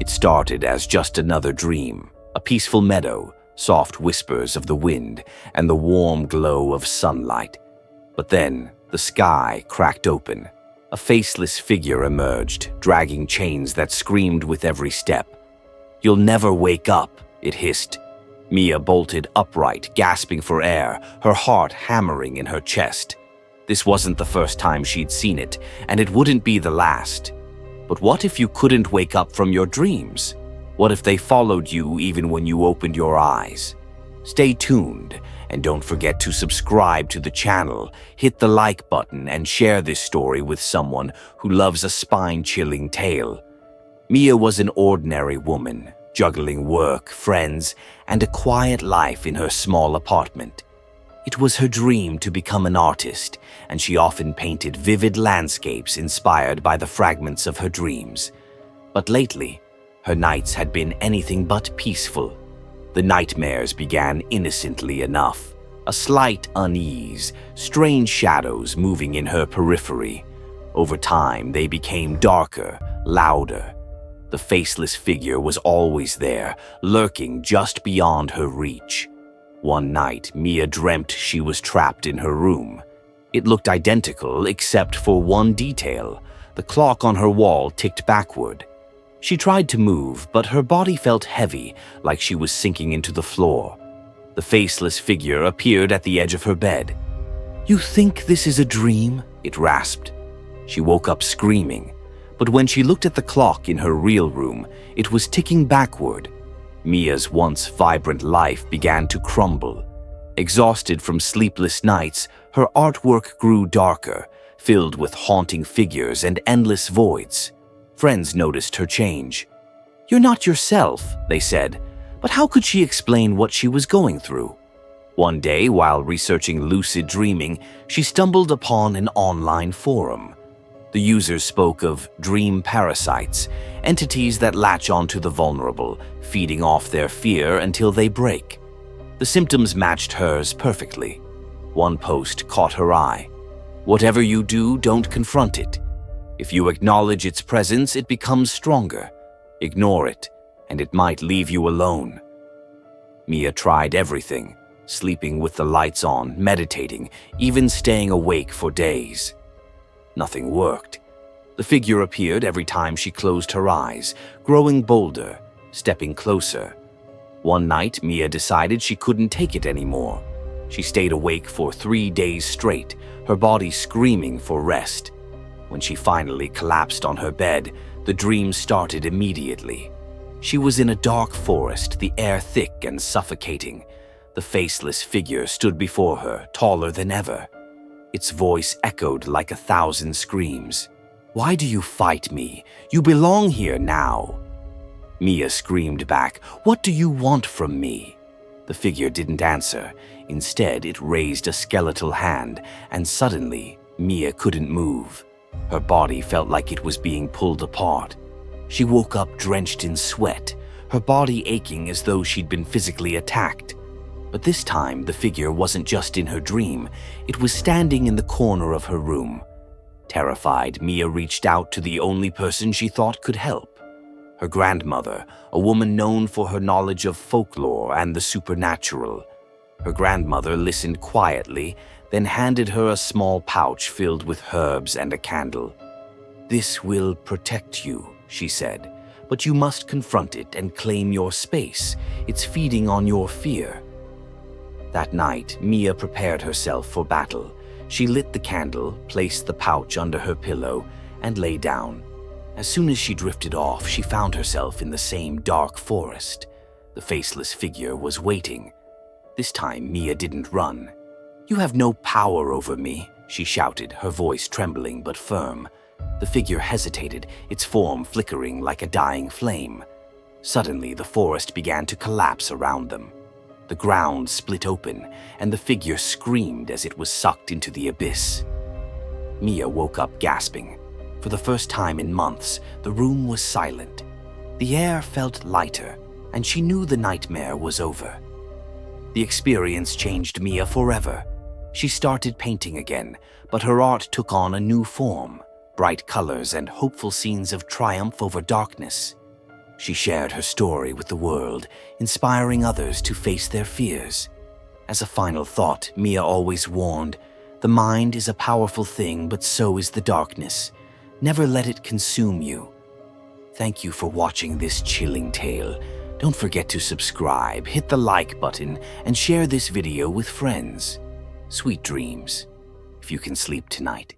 It started as just another dream, a peaceful meadow, soft whispers of the wind, and the warm glow of sunlight. But then, the sky cracked open. A faceless figure emerged, dragging chains that screamed with every step. "You'll never wake up," it hissed. Mia bolted upright, gasping for air, her heart hammering in her chest. This wasn't the first time she'd seen it, and it wouldn't be the last. But what if you couldn't wake up from your dreams? What if they followed you even when you opened your eyes? Stay tuned, and don't forget to subscribe to the channel, hit the like button, and share this story with someone who loves a spine-chilling tale. Mia was an ordinary woman, juggling work, friends, and a quiet life in her small apartment. It was her dream to become an artist, and she often painted vivid landscapes inspired by the fragments of her dreams. But lately, her nights had been anything but peaceful. The nightmares began innocently enough, a slight unease, strange shadows moving in her periphery. Over time, they became darker, louder. The faceless figure was always there, lurking just beyond her reach. One night, Mia dreamt she was trapped in her room. It looked identical except for one detail. The clock on her wall ticked backward. She tried to move, but her body felt heavy, like she was sinking into the floor. The faceless figure appeared at the edge of her bed. "You think this is a dream?" it rasped. She woke up screaming, but when she looked at the clock in her real room, it was ticking backward. Mia's once vibrant life began to crumble. Exhausted from sleepless nights, her artwork grew darker, filled with haunting figures and endless voids. Friends noticed her change. "You're not yourself," they said, but how could she explain what she was going through? One day, while researching lucid dreaming, she stumbled upon an online forum. The users spoke of dream parasites, entities that latch onto the vulnerable, feeding off their fear until they break. The symptoms matched hers perfectly. One post caught her eye. "Whatever you do, don't confront it. If you acknowledge its presence, it becomes stronger. Ignore it, and it might leave you alone." Mia tried everything, sleeping with the lights on, meditating, even staying awake for days. Nothing worked. The figure appeared every time she closed her eyes, growing bolder, stepping closer. One night, Mia decided she couldn't take it anymore. She stayed awake for 3 days straight, her body screaming for rest. When she finally collapsed on her bed, the dream started immediately. She was in a dark forest, the air thick and suffocating. The faceless figure stood before her, taller than ever. Its voice echoed like 1,000 screams. "Why do you fight me? You belong here now." Mia screamed back, "What do you want from me?" The figure didn't answer. Instead, it raised a skeletal hand, and suddenly, Mia couldn't move. Her body felt like it was being pulled apart. She woke up drenched in sweat, her body aching as though she'd been physically attacked. But this time, the figure wasn't just in her dream. It was standing in the corner of her room. Terrified, Mia reached out to the only person she thought could help. Her grandmother, a woman known for her knowledge of folklore and the supernatural. Her grandmother listened quietly, then handed her a small pouch filled with herbs and a candle. "This will protect you," she said, "but you must confront it and claim your space. It's feeding on your fear." That night, Mia prepared herself for battle. She lit the candle, placed the pouch under her pillow, and lay down. As soon as she drifted off, she found herself in the same dark forest. The faceless figure was waiting. This time, Mia didn't run. "You have no power over me," she shouted, her voice trembling but firm. The figure hesitated, its form flickering like a dying flame. Suddenly, the forest began to collapse around them. The ground split open, and the figure screamed as it was sucked into the abyss. Mia woke up gasping. For the first time in months, the room was silent. The air felt lighter, and she knew the nightmare was over. The experience changed Mia forever. She started painting again, but her art took on a new form, bright colors and hopeful scenes of triumph over darkness. She shared her story with the world, inspiring others to face their fears. As a final thought, Mia always warned, "The mind is a powerful thing, but so is the darkness. Never let it consume you." Thank you for watching this chilling tale. Don't forget to subscribe, hit the like button, and share this video with friends. Sweet dreams, if you can sleep tonight.